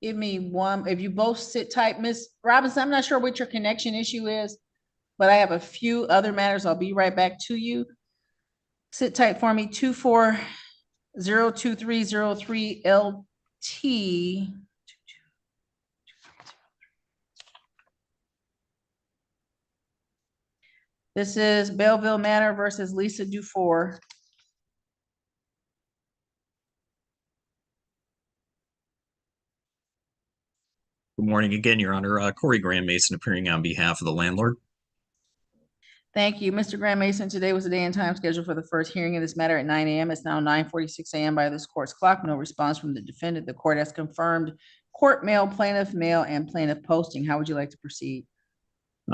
Give me one, if you both sit tight, Ms. Robinson, I'm not sure what your connection issue is, but I have a few other matters. I'll be right back to you. Sit tight for me, 24-02303 LT. This is Belleville Manor versus Lisa Dufour. Good morning again, Your Honor. Corey Graham Mason appearing on behalf of the landlord. Thank you. Mr. Graham Mason, today was the day and time scheduled for the first hearing of this matter at 9 a.m. It's now 9:46 a.m. by this court's clock. No response from the defendant. The court has confirmed court mail, plaintiff mail, and plaintiff posting. How would you like to proceed?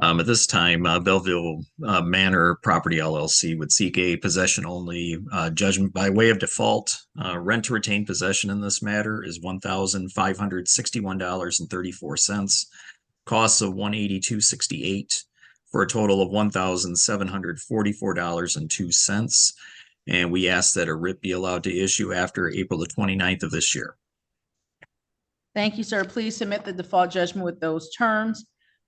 At this time, Belleville Manor Property LLC would seek a possession-only judgment by way of default. Rent to retain possession in this matter is $1,561.34. Costs of $182.68 for a total of $1,744.02. And we ask that a writ be allowed to issue after April the 29th of this year. Thank you, sir. Please submit the default judgment with those terms.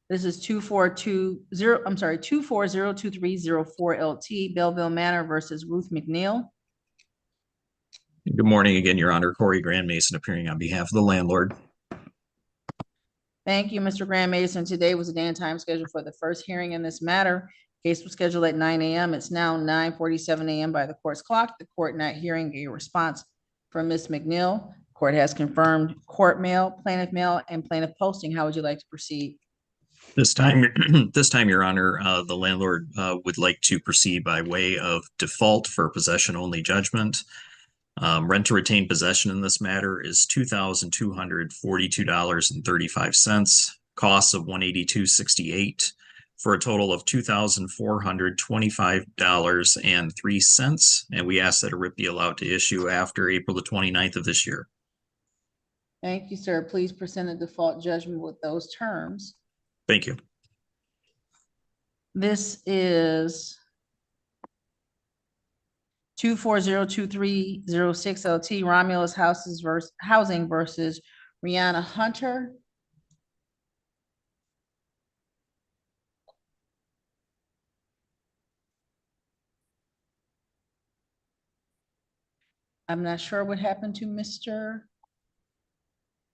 This is 24-02304 LT Belleville Manor versus Ruth McNeil. Good morning again, Your Honor. Corey Graham Mason appearing on behalf of the landlord. Thank you, Mr. Graham Mason. Today was the day and time scheduled for the first hearing in this matter. Case was scheduled at 9 a.m. It's now 9:47 a.m. by the court's clock. The court not hearing a response from Ms. McNeil. Court has confirmed court mail, and plaintiff posting. How would you like to proceed? This time, Your Honor, the landlord would like to proceed by way of default for possession-only judgment. Rent to retain possession in this matter is $2,242.35. Costs of $182.68 for a total of $2,425.03. And we ask that a writ be allowed to issue after April the 29th of this year. Thank you, sir. Please present a default judgment with those terms. Thank you. This is 24-02306 LT Romulus Housing versus Rihanna Hunter. I'm not sure what happened to Mr.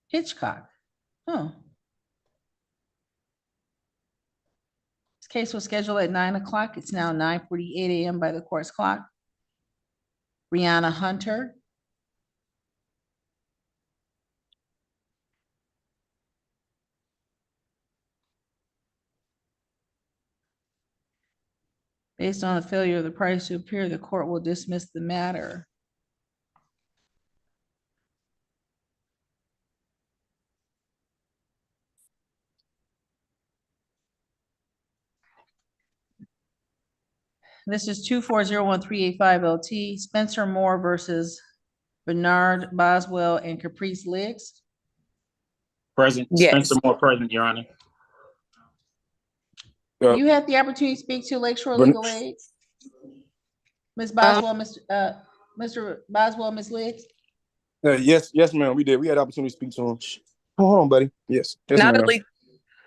Hitchcock. Oh. This case was scheduled at 9 o'clock. It's now 9:48 a.m. by the court's clock. Rihanna Hunter. Based on the failure of the parties to appear, the court will dismiss the matter. This is 24-01385 LT Spencer Moore versus Bernard Boswell and Caprice Liggs. Present. Yes. Spencer Moore present, Your Honor. You had the opportunity to speak to Lakeshore Legal Aid. Ms. Boswell, Mr. Boswell, Ms. Liggs. Yes, ma'am. We did. We had the opportunity to speak to him. Hold on, buddy. Yes. Not ma'am.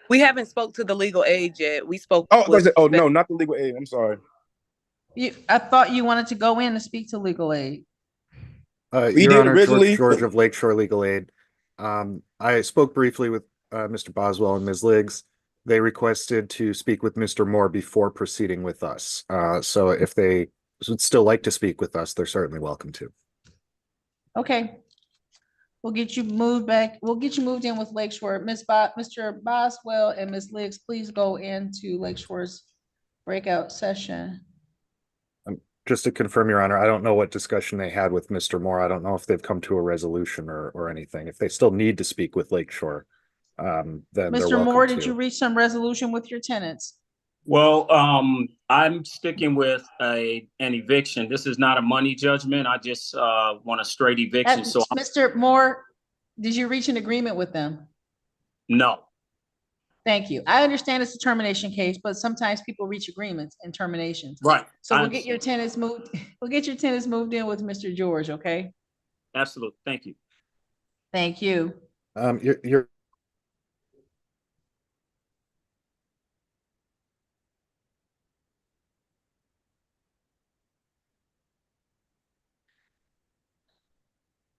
we haven't spoke to the legal aid yet. We spoke. Oh, with- no, not the legal aid. I'm sorry. I thought you wanted to go in to speak to Legal Aid. We Your did Honor, originally. George of Lakeshore Legal Aid. I spoke briefly with Mr. Boswell and Ms. Liggs. They requested to speak with Mr. Moore before proceeding with us. So if they would still like to speak with us, they're certainly welcome to. Okay. We'll get you moved back. We'll get you moved in with Lakeshore. Mr. Boswell and Ms. Liggs, please go into Lakeshore's breakout session. Just to confirm, Your Honor, I don't know what discussion they had with Mr. Moore. I don't know if they've come to a resolution or anything. If they still need to speak with Lakeshore, then they're Mr. welcome Moore, did to. you reach some resolution with your tenants? Well, I'm sticking with an eviction. This is not a money judgment. I just want a straight eviction. So Mr. Moore, did you reach an agreement with them? no. Thank you. I understand it's a termination case, but sometimes people reach agreements and terminations. Right. So I we'll get your tenants moved. We'll get your tenants moved in with Mr. George, okay? Absolutely. Thank you. Thank you. You're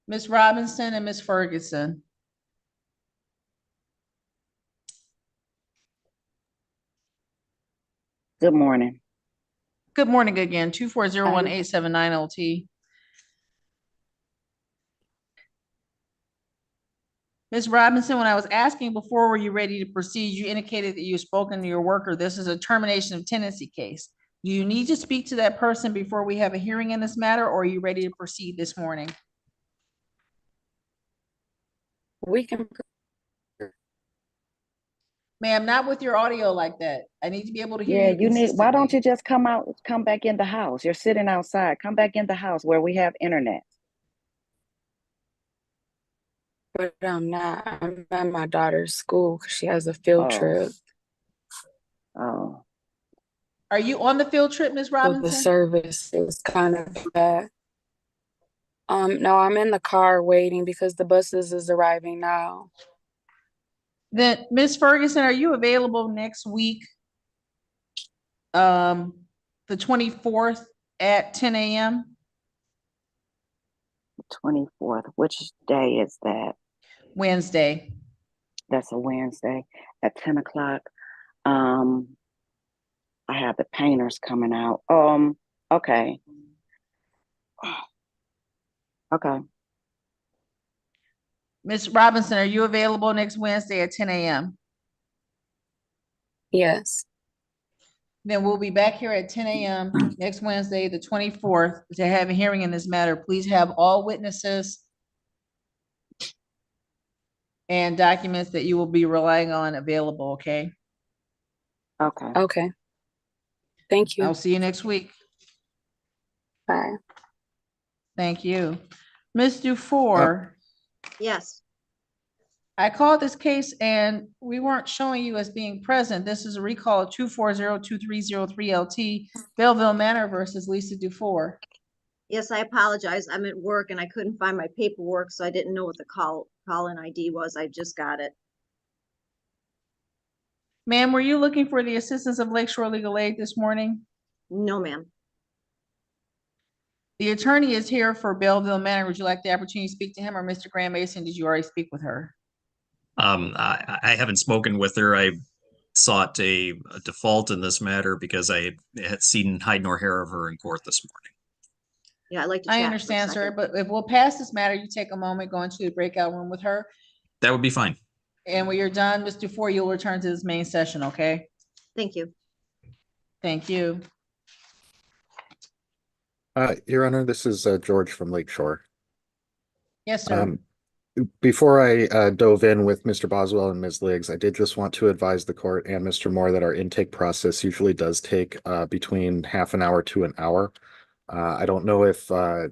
Ms. Robinson and Ms. Ferguson. Good morning. Good morning again, 2401879 LT. Ms. Robinson, when I was asking before, were you ready to proceed? You indicated that you had spoken to your worker. This is a termination of tenancy case. Do you need to speak to that person before we have a hearing in this matter, or are you ready to proceed this morning? We can. Ma'am, not with your audio like that. I need to be able to hear Yeah, you you need, why don't consistently. you just come back in the house? You're sitting outside. Come back in the house where we have internet. But I'm not. I'm at my daughter's school because she has a field trip. Oh. Are you on the field trip, Ms. So Robinson? the service is kind of bad. No, I'm in the car waiting because the buses is arriving now. Then, Ms. Ferguson, are you available next week? The 24th at 10 a.m.? 24th. Which day is that? Wednesday. That's a Wednesday at 10 o'clock. I have the painters coming out. Okay. Okay. Ms. Robinson, are you available next Wednesday at 10 a.m.? Yes. Then we'll be back here at 10 a.m. next Wednesday, the 24th, to have a hearing in this matter. Please have all witnesses and documents that you will be relying on available, okay? Okay. Okay. Thank you. I'll see you next week. Bye. Thank you. Ms. Dufour. Yes. I called this case and we weren't showing you as being present. This is a recall of 2402303 LT, Belleville Manor versus Lisa Dufour. Yes, I apologize. I'm at work and I couldn't find my paperwork, so I didn't know what the call-in ID was. I just got it. Ma'am, were you looking for the assistance of Lakeshore Legal Aid this morning? No, ma'am. The attorney is here for Belleville Manor. Would you like the opportunity to speak to him, or Mr. Graham Mason? Did you already speak with her? I haven't spoken with her. I sought a default in this matter because I had seen hide nor hair of her in court this morning. Yeah, I'd like to I chat for a understand, sir, second. but if we'll pass this matter, you take a moment, go into the breakout room with her. That would be fine. And when you're done, Ms. Dufour, you'll return to this main session, okay? Thank you. Thank you. Your Honor, this is George from Lakeshore. Yes, sir. Before I dove in with Mr. Boswell and Ms. Liggs, I did just want to advise the court and Mr. Moore that our intake process usually does take between half an hour to an hour. I don't know if I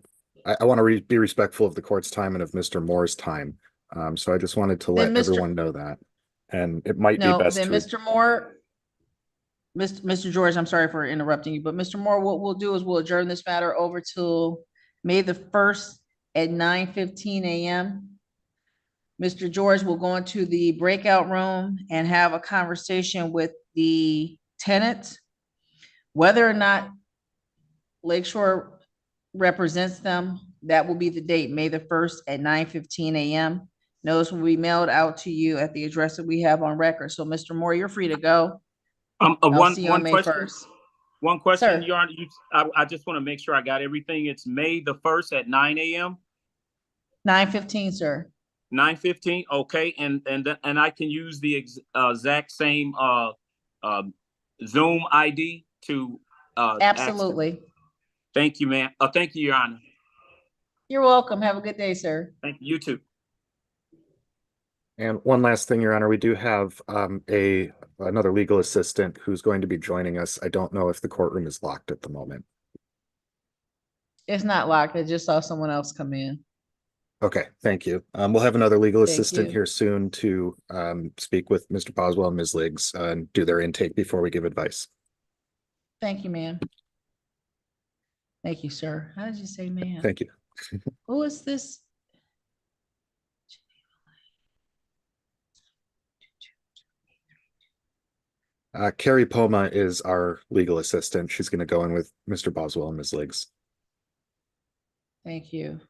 want to be respectful of the court's time and of Mr. Moore's time. So I just wanted to let everyone know that. And it might be best then to. Mr. Moore, Mr. George, I'm sorry for interrupting you, but Mr. Moore, what we'll do is we'll adjourn this matter over till May the 1st at 9:15 a.m. Mr. George will go into the breakout room and have a conversation with the tenant. Whether or not Lakeshore represents them, that will be the date, May the 1st at 9:15 a.m. Notice will be mailed out to you at the address that we have on record. So Mr. Moore, you're free to go. I'll see you on May 1st. One question, Sir. Your Honor. I just want to make sure I got everything. It's May the 1st at 9 a.m. 9:15, sir. 9:15, okay, and I can use the exact same Zoom ID to access. Absolutely. Thank you, ma'am. Thank you, Your Honor. You're welcome. Have a good day, sir. Thank you. You too. And one last thing, Your Honor, we do have another legal assistant who's going to be joining us. I don't know if the courtroom is locked at the moment. It's not locked. I just saw someone else come in. Okay, thank you. We'll have another legal Thank assistant you. here soon to speak with Mr. Boswell and Ms. Liggs and do their intake before we give advice. Thank you, ma'am. Thank you, sir. How did you say ma'am? Thank you. Who is this? Carrie Poma is our legal assistant. She's going to go in with Mr. Boswell and Ms. Liggs. Thank you.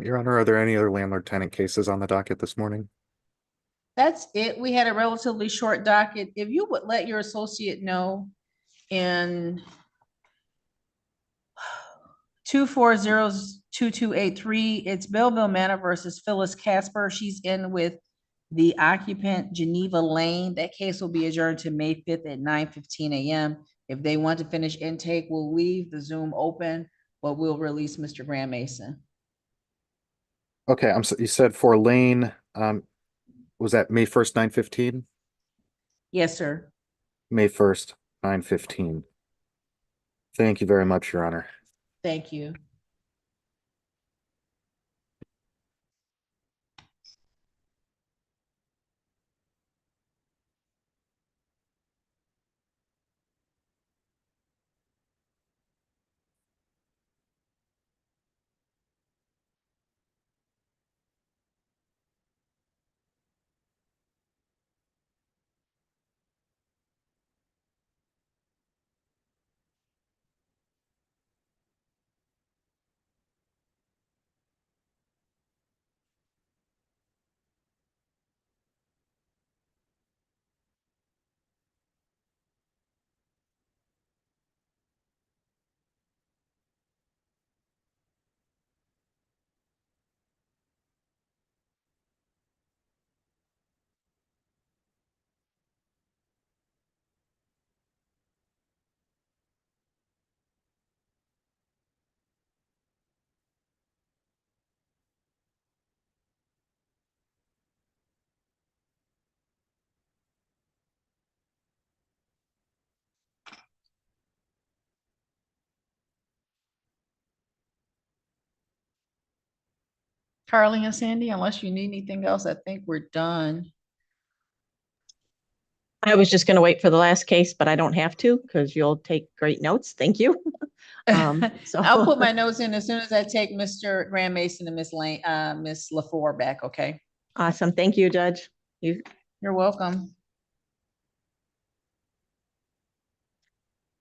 Your Honor, are there any other landlord-tenant cases on the docket this morning? That's it. We had a relatively short docket. If you would let your associate know in 2402283, it's Belleville Manor versus Phyllis Casper. She's in with the occupant Geneva Lane. That case will be adjourned to May 5th at 9:15 a.m. If they want to finish intake, we'll leave the Zoom open, but we'll release Mr. Graham Mason. Okay, you said for Lane, was that May 1st, 9:15? Yes, sir. May 1st, 9:15. Thank you very much, Your Honor. Thank you. Carly and Sandy, unless you need anything else, I think we're done. I was just going to wait for the last case, but I don't have to because you'll take great notes. Thank you. So I'll put my notes in as soon as I take Mr. Graham Mason and Miss Lane, Miss LaFleur back, okay? Awesome. Thank you, Judge. You're welcome.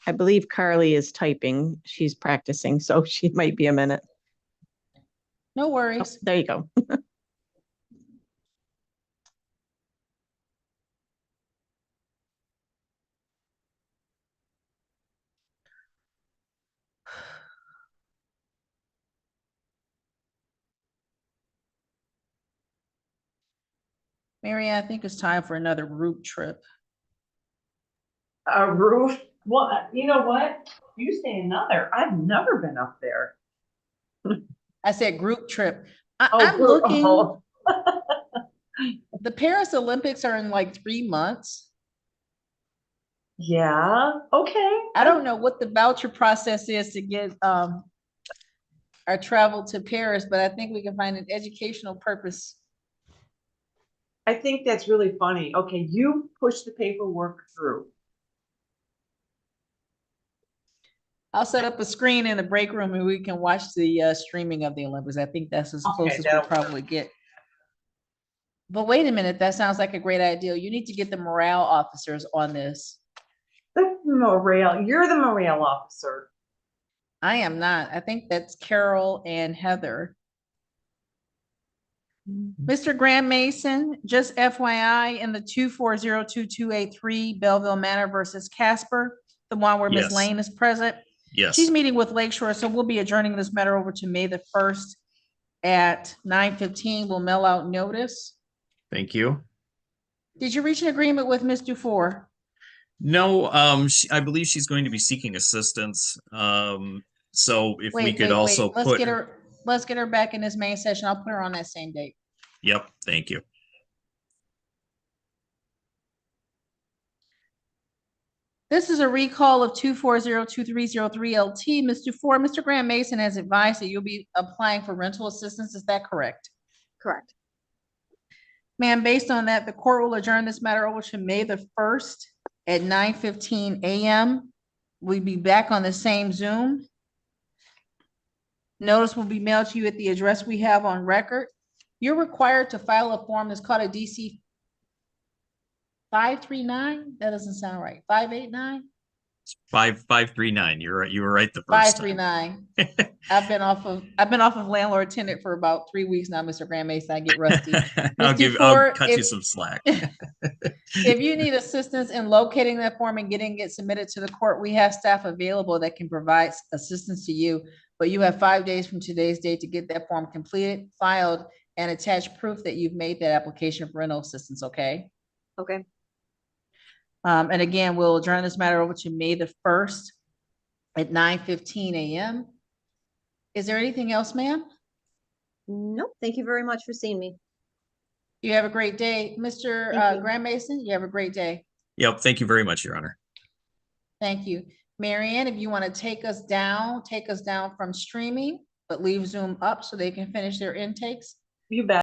I believe Carly is typing. She's practicing, so she might be a minute. No worries. Oh, there you go. Mary Ann, I think it's time for another group trip. A roof? Well, you know what? You say another. I've never been up there. I said group trip. Oh, I'm group- looking. oh. The Paris Olympics are in like 3 months. Yeah, okay. I don't know what the voucher process is to get our travel to Paris, but I think we can find an educational purpose I think that's really funny. Okay, you push the paperwork through. I'll set up a screen in the break room and we can watch the streaming of the Olympics. I think that's as close as we'll that'll work. probably get. But wait a minute, that sounds like a great idea. You need to get the morale officers on this. The morale, you're the morale officer. I am not. I think that's Carol and Heather. Mr. Graham Mason, just FYI, in the 2402283 Belleville Manor versus Casper, the one where Ms. Yes. Lane is present. Yes. She's meeting with Lakeshore, so we'll be adjourning this matter over to May the 1st at 9:15. We'll mail out notice. Thank you. Did you reach an agreement with Ms. Dufour? No, I believe she's going to be seeking assistance. So if we could also Let's put, let's get her back in this main session. I'll put her on that same date. yep, thank you. This is a recall of 2402303LT. Ms. Dufour, Mr. Graham Mason has advised that you'll be applying for rental assistance. Is that correct? Correct. Ma'am, based on that, the court will adjourn this matter over to May the 1st at 9:15 a.m. We'll be back on the same Zoom. Notice will be mailed to you at the address we have on record. You're required to file a form that's called a DC 539. That doesn't sound right. 589? 5539. You're right. You were right the first time. 539. I've been off of landlord tenant for about 3 weeks now, Mr. Graham Mason. I get rusty. I'll cut you some slack. If you need assistance in locating that form and getting it submitted to the court, we have staff available that can provide assistance to you. But you have 5 days from today's date to get that form completed, filed, and attach proof that you've made that application for rental assistance, okay? Okay. And again, we'll adjourn this matter over to May the 1st at 9:15 a.m. Is there anything else, ma'am? Nope. Thank you very much for seeing me. You have a great day. Mr. Graham Mason, you have a great day. Yep, thank you very much, Your Honor. Thank you. Marianne, if you want to take us down from streaming, but leave Zoom up so they can finish their intakes. You bet.